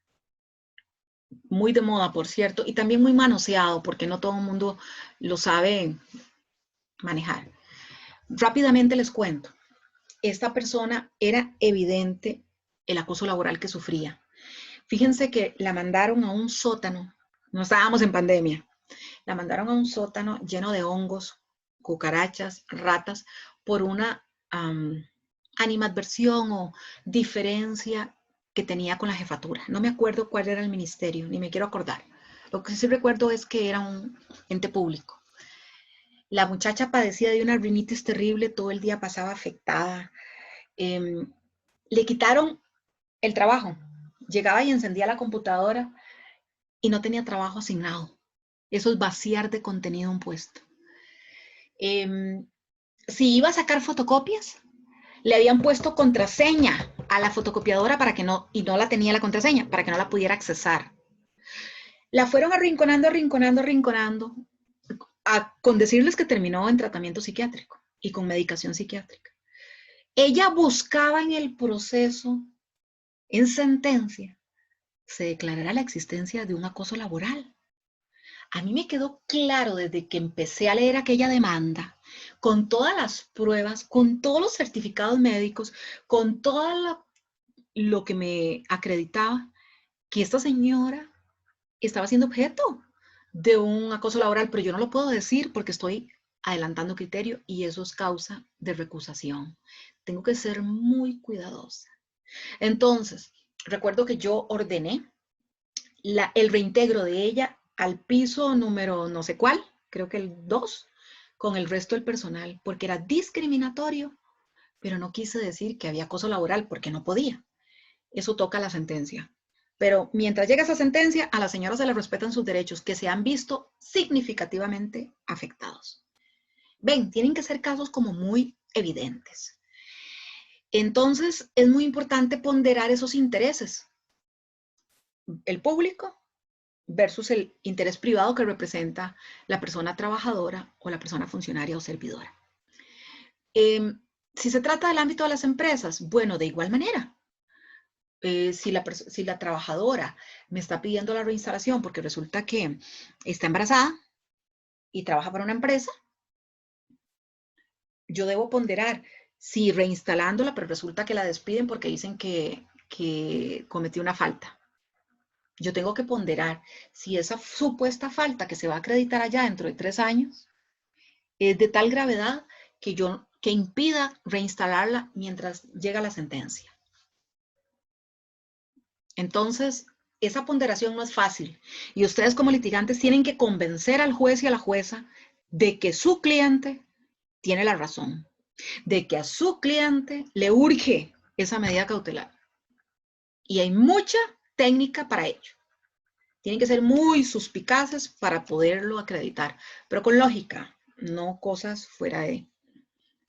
muy de moda, por cierto, y también muy manoseado porque no todo el mundo lo sabe manejar. Rápidamente les cuento. Esta persona era evidente el acoso laboral que sufría. Fíjense que la mandaron a un sótano, no estábamos en pandemia, la mandaron a un sótano lleno de hongos, cucarachas, ratas, por una animadversión o diferencia que tenía con la jefatura. No me acuerdo cuál era el ministerio, ni me quiero acordar. Lo que sí recuerdo es que era un ente público. La muchacha padecía de una rinitis terrible, todo el día pasaba afectada. Le quitaron el trabajo. Llegaba y encendía la computadora y no tenía trabajo asignado. Eso es vaciar de contenido un puesto. Si iba a sacar fotocopias, le habían puesto contraseña a la fotocopiadora para que no, y no la tenía la contraseña, para que no la pudiera accesar. La fueron arrinconando, con decirles que terminó en tratamiento psiquiátrico y con medicación psiquiátrica. Ella buscaba en el proceso, en sentencia, se declarara la existencia de un acoso laboral. A mí me quedó claro desde que empecé a leer aquella demanda, con todas las pruebas, con todos los certificados médicos, con todo lo que me acreditaba, que esta señora estaba siendo objeto de un acoso laboral, pero yo no lo puedo decir porque estoy adelantando criterio y eso es causa de recusación. Tengo que ser muy cuidadosa. Entonces, recuerdo que yo ordené el reintegro de ella al piso número no sé cuál, creo que el 2, con el resto del personal, porque era discriminatorio, pero no quise decir que había acoso laboral porque no podía. Eso toca la sentencia. Pero mientras llega esa sentencia, a la señora se le respetan sus derechos, que se han visto significativamente afectados. Ven, tienen que ser casos como muy evidentes. Entonces, es muy importante ponderar esos intereses. El público versus el interés privado que representa la persona trabajadora o la persona funcionaria o servidora. Si se trata del ámbito de las empresas, bueno, de igual manera. Si la trabajadora me está pidiendo la reinstalación porque resulta que está embarazada y trabaja para una empresa, yo debo ponderar si reinstalándola, pero resulta que la despiden porque dicen que cometió una falta. Yo tengo que ponderar si esa supuesta falta que se va a acreditar allá dentro de 3 años es de tal gravedad que impida reinstalarla mientras llega la sentencia. Entonces, esa ponderación no es fácil y ustedes como litigantes tienen que convencer al juez y a la jueza de que su cliente tiene la razón. de que a su cliente le urge esa medida cautelar. Y hay mucha técnica para ello. Tienen que ser muy suspicaces para poderlo acreditar, pero con lógica, no cosas fuera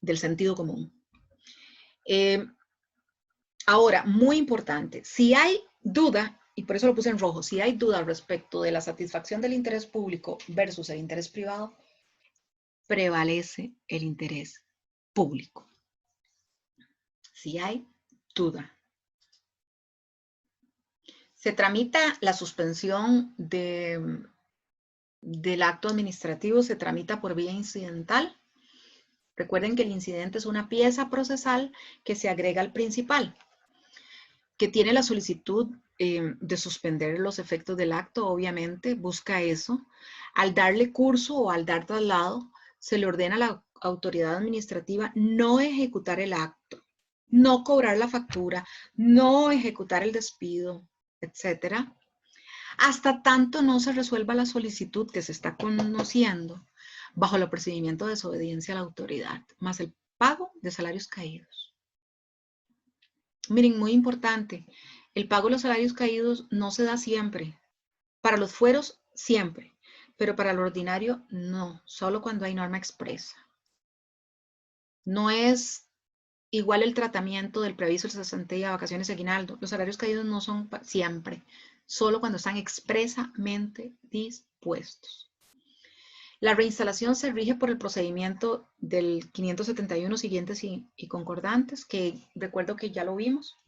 del sentido común. Ahora, muy importante, si hay duda, y por eso lo puse en rojo, si hay duda respecto de la satisfacción del interés público versus el interés privado, prevalece el interés público. Si hay duda. Se tramita la suspensión del acto administrativo, se tramita por vía incidental. Recuerden que el incidente es una pieza procesal que se agrega al principal, que tiene la solicitud de suspender los efectos del acto, obviamente, busca eso. Al darle curso o al dar traslado, se le ordena a la autoridad administrativa no ejecutar el acto, no cobrar la factura, no ejecutar el despido, etcétera, hasta tanto no se resuelva la solicitud que se está conociendo bajo el procedimiento de desobediencia a la autoridad, más el pago de salarios caídos. Miren, muy importante, el pago de los salarios caídos no se da siempre. Para los fueros, siempre, pero para el ordinario, no, solo cuando hay norma expresa. No es igual el tratamiento del preaviso, el cesantía, vacaciones y aguinaldo. Los salarios caídos no son siempre, solo cuando están expresamente dispuestos. La reinstalación se rige por el procedimiento del 571 siguientes y concordantes, que recuerdo que ya lo vimos.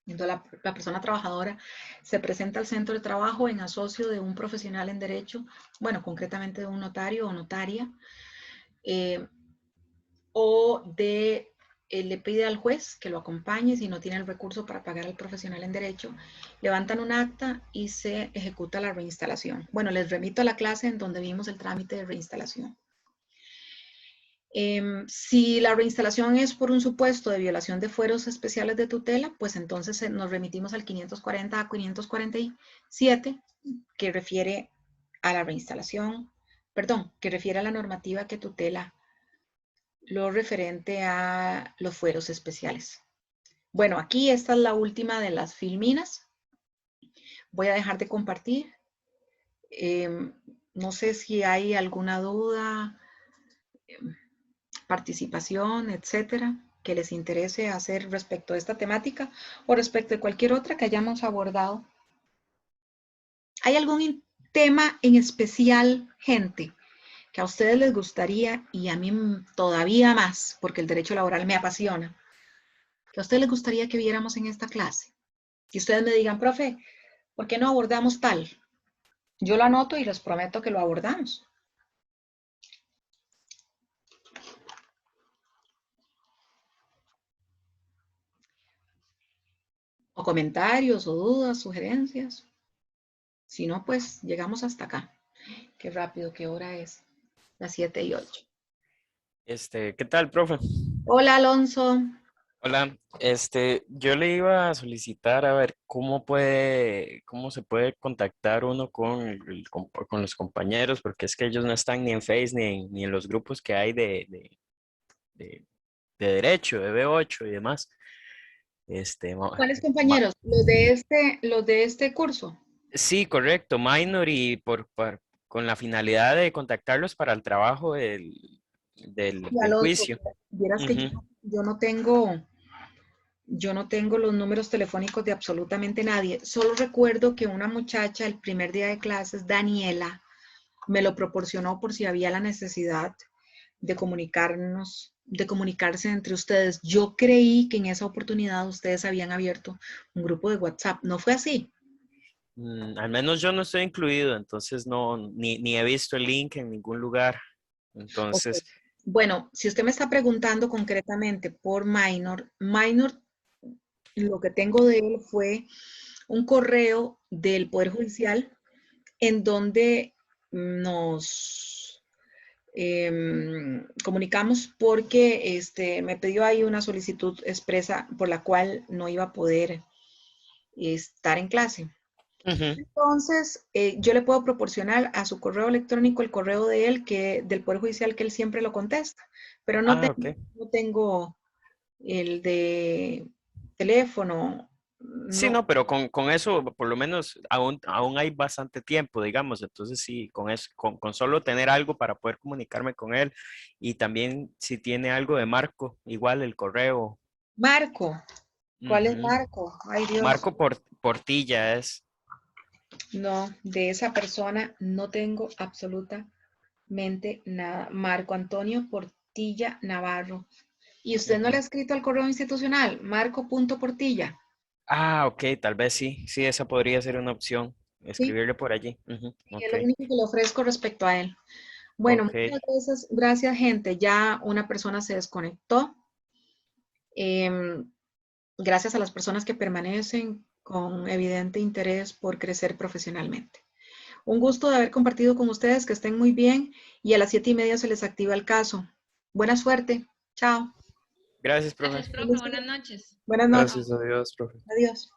Entonces, la persona trabajadora se presenta al centro de trabajo en asocio de un profesional en derecho, bueno, concretamente de un notario o notaria, le pide al juez que lo acompañe si no tiene el recurso para pagar al profesional en derecho, levantan un acta y se ejecuta la reinstalación. Bueno, les remito a la clase en donde vimos el trámite de reinstalación. Si la reinstalación es por un supuesto de violación de fueros especiales de tutela, pues entonces nos remitimos al 540 a 547, que refiere a la reinstalación, perdón, que refiere a la normativa que tutela lo referente a los fueros especiales. Bueno, aquí esta es la última de las filminas. Voy a dejar de compartir. No sé si hay alguna duda, participación, etcétera, que les interese hacer respecto a esta temática o respecto de cualquier otra que hayamos abordado. ¿Hay algún tema en especial, gente, que a ustedes les gustaría y a mí todavía más, porque el derecho laboral me apasiona, que a ustedes les gustaría que viéramos en esta clase? Y ustedes me digan, profe, ¿por qué no abordamos tal? Yo lo anoto y les prometo que lo abordamos. O comentarios, o dudas, sugerencias. Si no, pues llegamos hasta acá. Qué rápido, qué hora es. Las 7:08. ¿Qué tal, profe? Hola, Alonso. Hola, yo le iba a solicitar a ver cómo se puede contactar uno con los compañeros, porque es que ellos no están ni en Face ni en los grupos que hay de, de derecho, de B8 y demás. ¿Cuáles compañeros? Los de este curso. Sí, correcto, minor y con la finalidad de contactarlos para el trabajo Y del Alonso, juicio. vieras que Ujú. yo no tengo los números telefónicos de absolutamente nadie. Solo recuerdo que una muchacha el primer día de clases, Daniela, me lo proporcionó por si había la necesidad de comunicarse entre ustedes. Yo creí que en esa oportunidad ustedes habían abierto un grupo de WhatsApp. ¿No fue así? Al menos yo no estoy incluido, entonces no, ni he visto el link en ningún lugar. Ok. Entonces, Bueno, si usted me está preguntando concretamente por Minor, lo que tengo de él fue un correo del Poder Judicial en donde nos comunicamos porque me pidió ahí una solicitud expresa por la cual no iba a poder estar en clase. Ujú. Entonces, yo le puedo proporcionar a su correo electrónico el correo de él, del Poder Judicial, que él siempre lo contesta, pero Ah, ok. no tengo el de teléfono, Sí, no. no, pero con eso por lo menos aún hay bastante tiempo, digamos. Entonces sí, con eso, con solo tener algo para poder comunicarme con él y también si tiene algo de Marco, igual el correo. Marco, ¿cuál es Ujú. Marco? Ay, Dios. Marco Portilla es. No, de esa persona no tengo absolutamente nada. Marco Antonio Portilla Navarro. ¿Y usted no le ha Ujú. escrito al correo institucional? Marco.portilla. Ah, ok, tal vez sí. Sí, esa podría ser una opción. Sí, Escribirle por allí. Ujú. y es Ok, lo único que le ofrezco respecto a él. Bueno, ok. muchas gracias, gente. Ya una persona se desconectó. Em, Gracias a las personas que permanecen con evidente interés por crecer profesionalmente. Un gusto de haber compartido con ustedes, que estén muy bien y a las 7:30 se les activa el caso. Buena suerte. Chao. Gracias, profe. Gracias, profe. Buenas noches. Buenas noches. Chao. Gracias a Dios, profe. Adiós.